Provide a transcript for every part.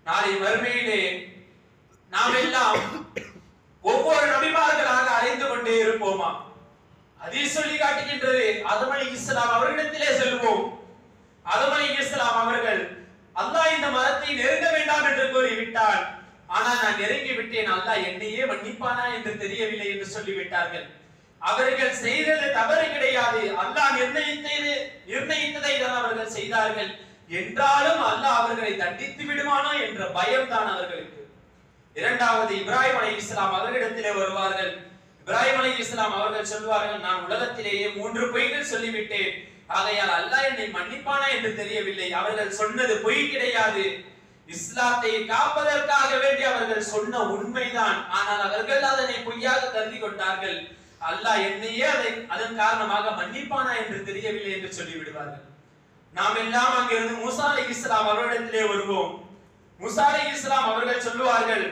நாளை மறுமையிலே நாம் எல்லாம் ஒவ்வொரு நபிமார்களாக அடைந்து கொண்டே இருப்போமா? ஹதீஸ் சொல்லி காட்டுகின்றது. ஆதம் அலைஹிஸ்ஸலாம் அவர்களிடத்திலே செல்வோம். ஆதம் அலைஹிஸ்ஸலாம் அவர்கள் அல்லாஹ் இந்த மரத்தை நெருங்க வேண்டாம் என்று கூறிவிட்டார். ஆனால் நான் நெருங்கி விட்டேன், அல்லாஹ் என்னையே மன்னிப்பானா என்று தெரியவில்லை என்று சொல்லிவிட்டார்கள். அவர்கள் செய்தது தவறு கிடையாது, அல்லாஹ் நிர்ணயித்ததை தான் அவர்கள் செய்தார்கள். என்றாலும் அல்லாஹ் அவர்களை தண்டித்து விடுவானோ என்ற பயம் தான் அவர்களுக்கு. இரண்டாவது, இப்ராஹிம் அலைஹிஸ்ஸலாம் அவர்களிடத்திலே வருவார்கள். இப்ராஹிம் அலைஹிஸ்ஸலாம் அவர்கள் சொல்வார்கள், நான் உலகத்திலேயே 3 பொய்கள் சொல்லிவிட்டேன், ஆகையால் அல்லாஹ் என்னை மன்னிப்பானா என்று தெரியவில்லை. அவர்கள் சொன்னது பொய் கிடையாது, இஸ்லாத்தை காப்பதற்காக வேண்டி அவர்கள் சொன்ன உண்மைதான். ஆனால் அவர்கள் அதனை பொய்யாக கருதி கொண்டார்கள். அல்லாஹ் என்னையே அதன் காரணமாக மன்னிப்பானா என்று தெரியவில்லை என்று சொல்லிவிடுவார்கள். நாம் எல்லாம் அங்கிருந்து மூசா அலைஹிஸ்ஸலாம் அவர்களிடத்திலே வருவோம். மூசா அலைஹிஸ்ஸலாம் அவர்கள் சொல்லுவார்கள்,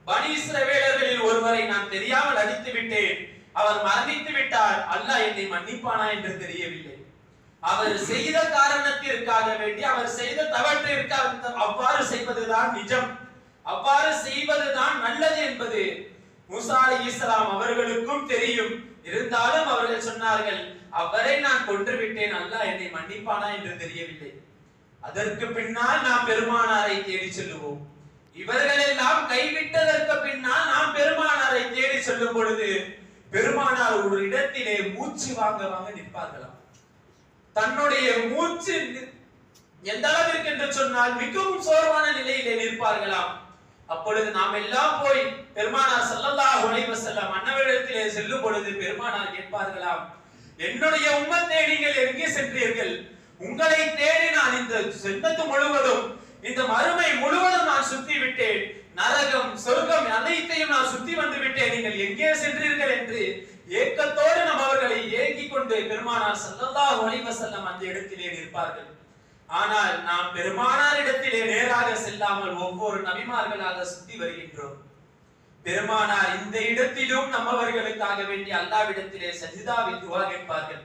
பனி இஸ்ரவேலர்களில் ஒருவரை நான் தெரியாமல் அடித்து விட்டேன், அவர் மரணித்து விட்டார், அல்லாஹ் என்னை மன்னிப்பானா என்று தெரியவில்லை. அவர் செய்த காரணத்திற்காக வேண்டி, அவர் செய்த தவற்றிற்காக அவ்வாறு செய்வதுதான் நிஜம், அவ்வாறு செய்வதுதான் நல்லது என்பது மூசா அலைஹிஸ்ஸலாம் அவர்களுக்கும் தெரியும். இருந்தாலும் அவர்கள் சொன்னார்கள், அவரை நான் கொன்று விட்டேன், அல்லாஹ் என்னை மன்னிப்பானா என்று தெரியவில்லை. அதற்கு பின்னால் நாம் பெருமானாரை தேடி செல்லுவோம். இவர்கள் எல்லாம் கைவிட்டதற்கு பின்னால் நாம் பெருமானாரை தேடி செல்லும் பொழுது பெருமானார் ஒரு இடத்திலே மூச்சு வாங்க நிற்பார்களாம். தன்னுடைய மூச்சு எந்த அளவிற்கு என்று சொன்னால் மிகவும் சோர்வான நிலையிலே நிற்பார்களாம். அப்பொழுது நாம் எல்லாம் போய் பெருமானார் ஸல்லல்லாஹு அலைஹி வஸல்லம் அன்னவரிடத்திலே செல்லும் பொழுது பெருமானார் கேட்பார்களாம், என்னுடைய உம்மத்தே நீங்கள் எங்கே சென்றீர்கள்? உங்களை தேடி நான் இந்த ஜன்னத் முழுவதும், இந்த மறுமை முழுவதும் நான் சுத்தி விட்டேன், நரகம் சொர்க்கம் அனைத்தையும் நான் சுத்தி வந்து விட்டேன், நீங்கள் எங்கே சென்றீர்கள் என்று ஏக்கத்தோடு நம் அவர்களை ஏங்கிக் கொண்டு பெருமானார் ஸல்லல்லாஹு அலைஹி வஸல்லம் அந்த இடத்திலே நிற்பார்கள். ஆனால் நாம் பெருமானார் இடத்திலே நேராக செல்லாமல் ஒவ்வொரு நபிமார்களாக சுத்தி வருகின்றோம். பெருமானார் இந்த இடத்திலும் நம்மவர்களுக்காக வேண்டி அல்லாஹ்விடத்திலே சஜிதாவில் துஆ கேட்பார்கள்.